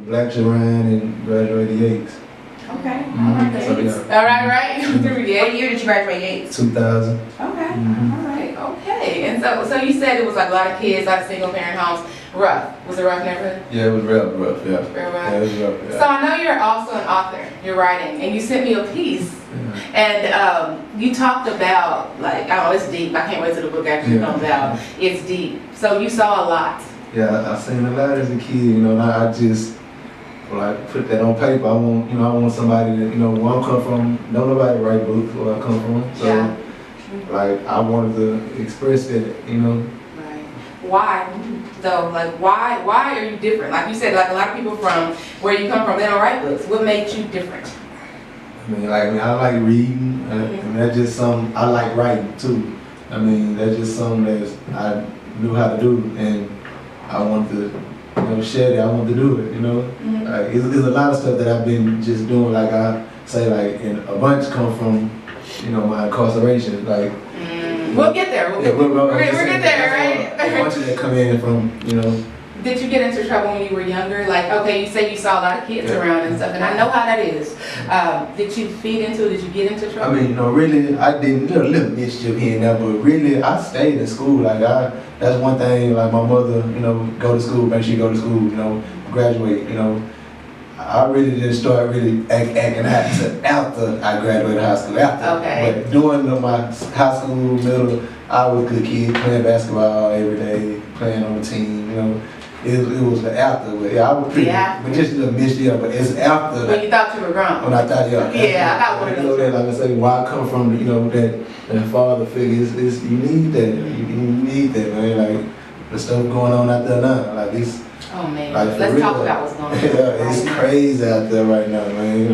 Black Ryan and graduated Yates. Okay. So, yeah. All right. Yeah. What year did you graduate Yates? 2000. Okay. All right. Okay. And so you said it was like a lot of kids, a lot of single parent homes. Rough. Was it rough neighborhood? Yeah, it was real rough. Yeah. Real rough. Yeah, it was rough. Yeah. So I know you're also an author. You're writing, and you sent me a piece. And you talked about, like, oh, it's deep. I can't wait till the book actually comes out. It's deep. So you saw a lot. Yeah, I seen a lot as a kid, you know, and I just like put that on paper. I want somebody that, where I'm come from, don't nobody write books where I come from. So like I wanted to express that, Right. Why though? Like why are you different? Like you said, like a lot of people from where you come from, they don't write books. What made you different? I like reading, and that's just something I like writing too. That's just something that I knew how to do, and I wanted to, share that. I wanted to do it, Like, it's a lot of stuff that I've been just doing, like I say, like, and a bunch come from, my incarceration, like. We'll get there. We'll get there, right? A bunch of that come in from, Did you get into trouble when you were younger? Like, okay, you say you saw a lot of kids around and stuff, and I know how that is. Did you feed into it? Did you get into trouble? Really, I didn't, little mischief here and there, but really, I stayed in school. Like, that's one thing, like my mother, go to school, make sure you go to school, graduate, I really didn't start really acting out after I graduated high school. But during my high school, middle, I was a good kid, playing basketball every day, playing on the team, It was the after, but I was pretty, but just a little mischief, but it's after. When you thought you were grown. When I thought, I got one of those. That, like I say, where I come from, that father figure, you need that, you need that, man. Like, the stuff going on out there now, like it's. Oh man, like, let's talk about what's going on. It's crazy out there right now, man.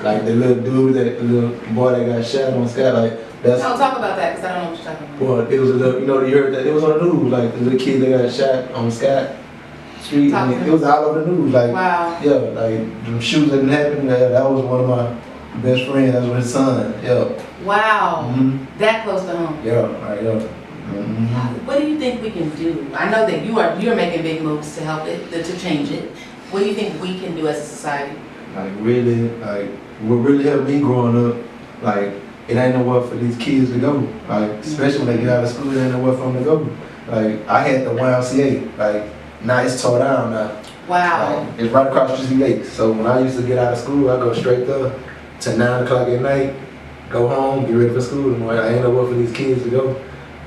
Like the little dude, the little boy that got shot on Scott, like that's. Don't talk about that because I don't know what you're talking about. Well, it was a little, you heard that it was on the news, like the little kid that got shot on Scott Street, and it was all over the news, like like the shootings that didn't happen. That was one of my best friends. That was his son. Wow, that close to home. Right. What do you think we can do? I know that you're making big moves to help it, to change it. What do you think we can do as a society? What really helped me growing up, like, it ain't nowhere for these kids to go. Like, especially when they get out of school, it ain't nowhere for them to go. Like, I had the YMCA, like, now it's tore down now. Wow. Like, it's right across the street Lake. So when I used to get out of school, I go straight there to 9 o'clock at night, go home, get ready for school. I ain't nowhere for these kids to go.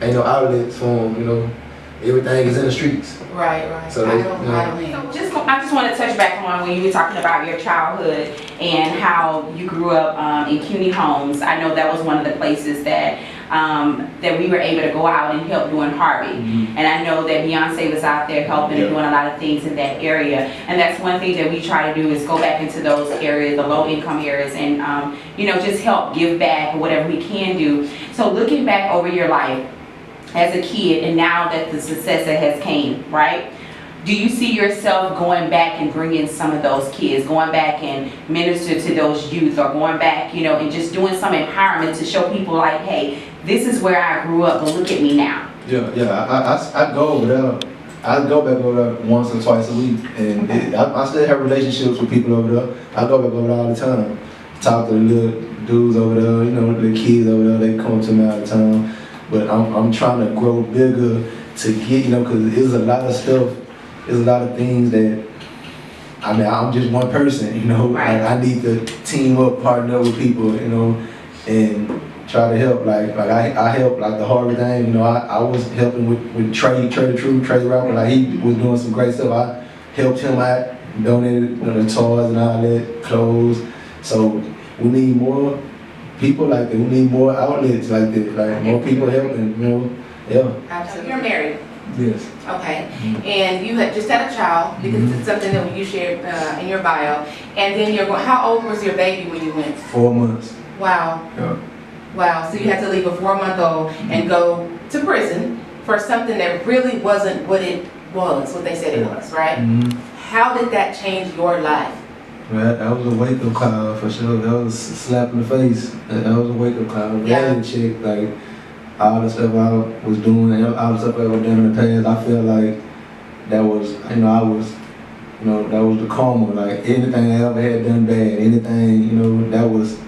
Ain't no outlets for them, everything is in the streets. Right. So I just want to touch back on when you were talking about your childhood and how you grew up in CUNY homes. I know that was one of the places that that we were able to go out and help doing Harvey. And I know that Beyonce was out there helping and doing a lot of things in that area. And that's one thing that we try to do is go back into those areas, the low income areas, and just help give back or whatever we can do. So looking back over your life as a kid and now that the success that has came, right? Do you see yourself going back and bringing some of those kids, going back and minister to those youth, or going back, and just doing some empowerment to show people like, hey, this is where I grew up, but look at me now? I go over there. I go back over there once or twice a week, and I still have relationships with people over there. I go back over there all the time. Talk to the little dudes over there, the kids over there, they come to me all the time. But I'm trying to grow bigger to get, because there's a lot of stuff, there's a lot of things that, I'm just one person, Right. I need to team up, partner with people, and try to help. Like I helped, like the Harvey thing, I was helping with Trey Rapper, like he was doing some great stuff. I helped him out, donated the toys and all that, clothes. So we need more people like that. We need more outlets like that, like more people helping, Absolutely. You're married. Yes. Okay. And you had just had a child, because it's something that you shared in your bio. And then how old was your baby when you went? 4 months. Wow. Yeah. Wow. So you had to leave a 4-month-old and go to prison for something that really wasn't what it was, what they said it was, right? How did that change your life? Right, that was a wake-up call for sure. That was a slap in the face. That was a wake-up call. Reality check, like all the stuff I was doing, all the stuff I was doing in the past. I feel like that was, you know, that was the karma. Like anything I ever had done bad, anything, you know, that was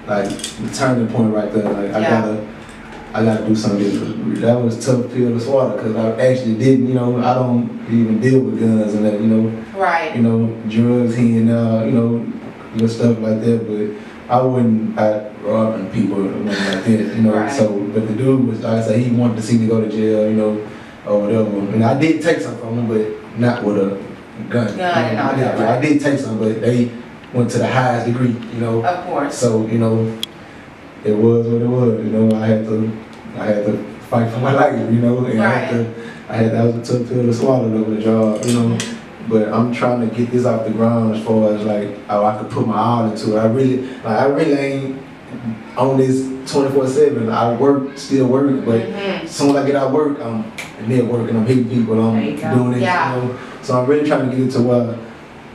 like the turning point right there. Like I gotta do something different. That was a tough pill to swallow because I actually didn't, you know, I don't even deal with guns and that, you know. Right. You know, drugs here and you know, little stuff like that, but I wouldn't robbing people or nothing like that, you know. Right. So, but the dude was, like I said, he wanted to see me go to jail, you know, or whatever. And I did take some from him, but not with a gun. I did take some, but they went to the highest degree, you know. Of course. So, you know, it was what it was, you know. I had to fight for my life, you know, and that was a tough pill to swallow over the job, you know. But I'm trying to get this off the ground as far as like how I could put my all into it. I really ain't on this 24/7. I still work, but as soon as I get out of work, I'm networking, I'm hitting people, I'm doing this, you know. So I'm really trying to get it to where,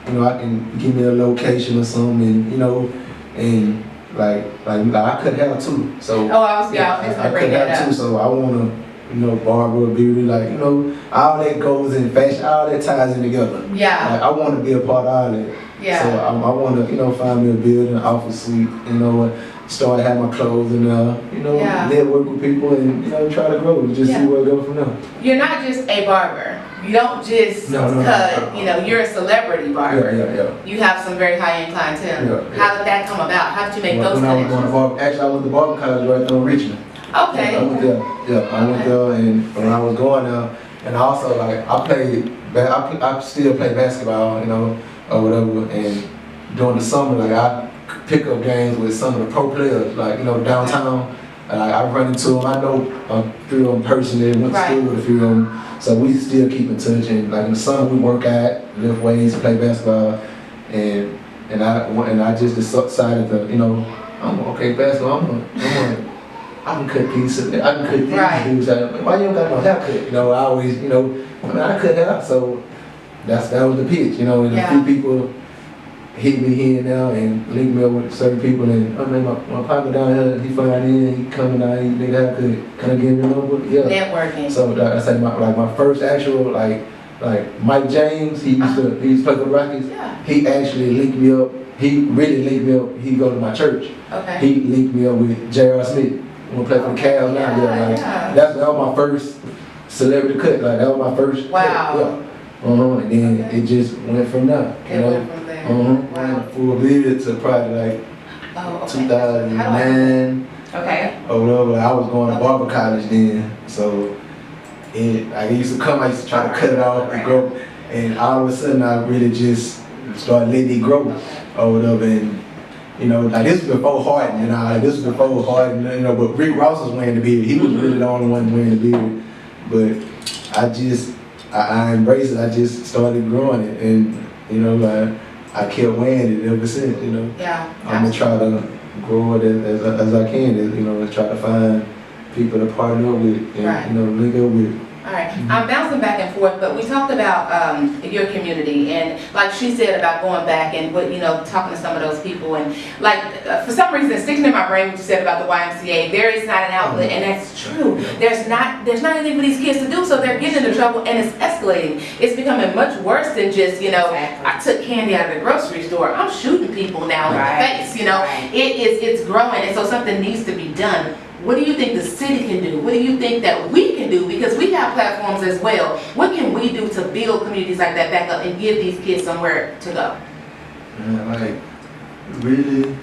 you know, I can give me a location or something, and you know, and like I cut hair too. So I cut hair too. So I wanna, you know, barber, beauty, like, you know, all that goes in fashion, all that ties in together. Yeah. Like I want to be a part of all that. Yeah. So I want to, you know, find me a building, office suite, you know, start having my clothes in there, you know, network with people and, you know, try to grow, just see where it goes from there. You're not just a barber. You don't just cut, you know, you're a celebrity barber. Yeah. You have some very high-end clientele. Yeah. How did that come about? How did you make those connections? I went to barber college right there in Richmond. Okay. I went there, and when I was going there, and also like I still play basketball, you know, or whatever, and during the summer, like I pick up games with some of the pro players, like, you know, downtown. I run into them. I know a few of them personally, went to school with a few of them, so we still keep in touch. And like in the summer, we work out, lift weights, play basketball, and I just decided to, you know, basketball. I can cut these. I can cut these dudes. Why you don't got no haircut? You know, I always, you know, I cut hair. So that was the pitch, you know. And a few people hit me here and there and link me up with certain people. And I mean, my partner down here, he flying in, he coming out, he nigga haircut. Can I give him a number? Yeah. Networking. So like I said, my first actual like Mike James, he used to play for the Rockies. Yeah. He actually linked me up. He really linked me up. He go to my church. Okay. He linked me up with J.R. Smith. I'm gonna play for the Cavs now. That was my first celebrity cut. Like that was my first cut. Yeah. And then it just went from there. It went from there. Wow. Full beard to probably like 2009. Okay. Or whatever. Like, I was going to barber college then, so I used to try to cut it off and grow, and all of a sudden I really just started letting it grow or whatever. And you know, like this was before Harden, you know, you know, but Rick Ross was wearing the beard. He was really the only one wearing the beard. But I embraced it. I just started growing it, and you know, I kept wearing it ever since. You know, I'm gonna try to grow it as I can. You know, try to find people to partner with, and you know, link up with. All right, I'm bouncing back and forth, but we talked about your community, and like she said about going back and what, you know, talking to some of those people, and like for some reason sticking in my brain what you said about the YMCA. There is not an outlet, and that's true. There's not anything for these kids to do, so they're getting into trouble, and it's escalating. It's becoming much worse than just, you know, I took candy out of the grocery store. I'm shooting people now in the face. You know, it's growing, and so something needs to be done. What do you think the city can do? What do you think that we can do? Because we have platforms as well. What can we do to build communities like that back up and give these kids somewhere to go? Like, really,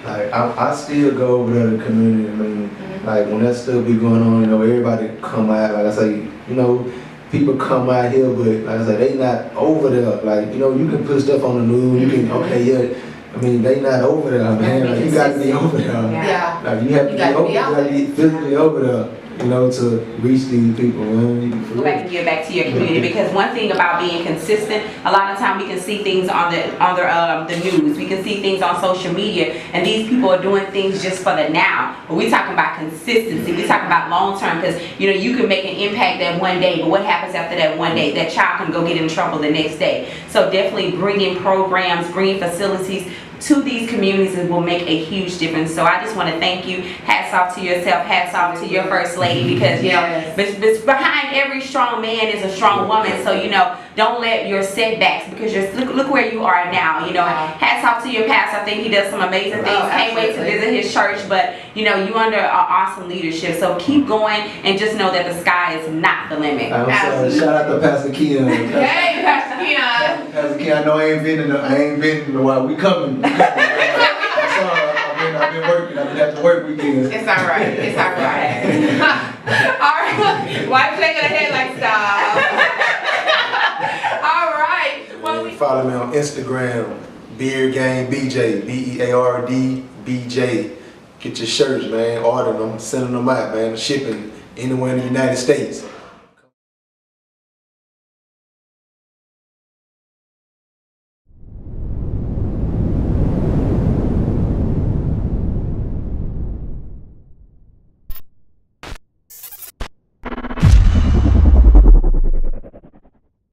like, I still go over to the community. I mean, like, when that stuff be going on, you know, everybody come out, like I say, you know, people come out here, but like I say, they not over there. Like, you know, you can put stuff on the news, you can, I mean, they not over there, man. Like, you got to be over there. Yeah. Like, you have to be physically over there, you know, to reach these people, man. Go back and get back to your community, because one thing about being consistent, a lot of time we can see things on the news, we can see things on social media, and these people are doing things just for the now. But we talking about consistency, we talking about long term, because you know, you can make an impact that one day, but what happens after that one day? That child can go get in trouble the next day. So definitely bringing programs, bringing facilities, to these communities will make a huge difference. So I just want to thank you. Hats off to yourself, hats off to your first lady, because you know, behind every strong man is a strong woman. So you know, don't let your setbacks, because you're look where you are now. You know, hats off to your pastor. I think he does some amazing things. Can't wait to visit his church, but you know, you under awesome leadership. So keep going and just know that the sky is not the limit. Shout out to Pastor Keon. Hey, Pastor Keon. Pastor Keon, I know I ain't been in a while. We coming. I've been working. I've been at the work weekends. It's all right. It's all right. All right. Why you shaking her head like stop? All right. Well, follow me on Instagram, Beardgame BJ, BEARD BJ. Get your shirts, man. Order them, sending them out, man. Shipping anywhere in the United States.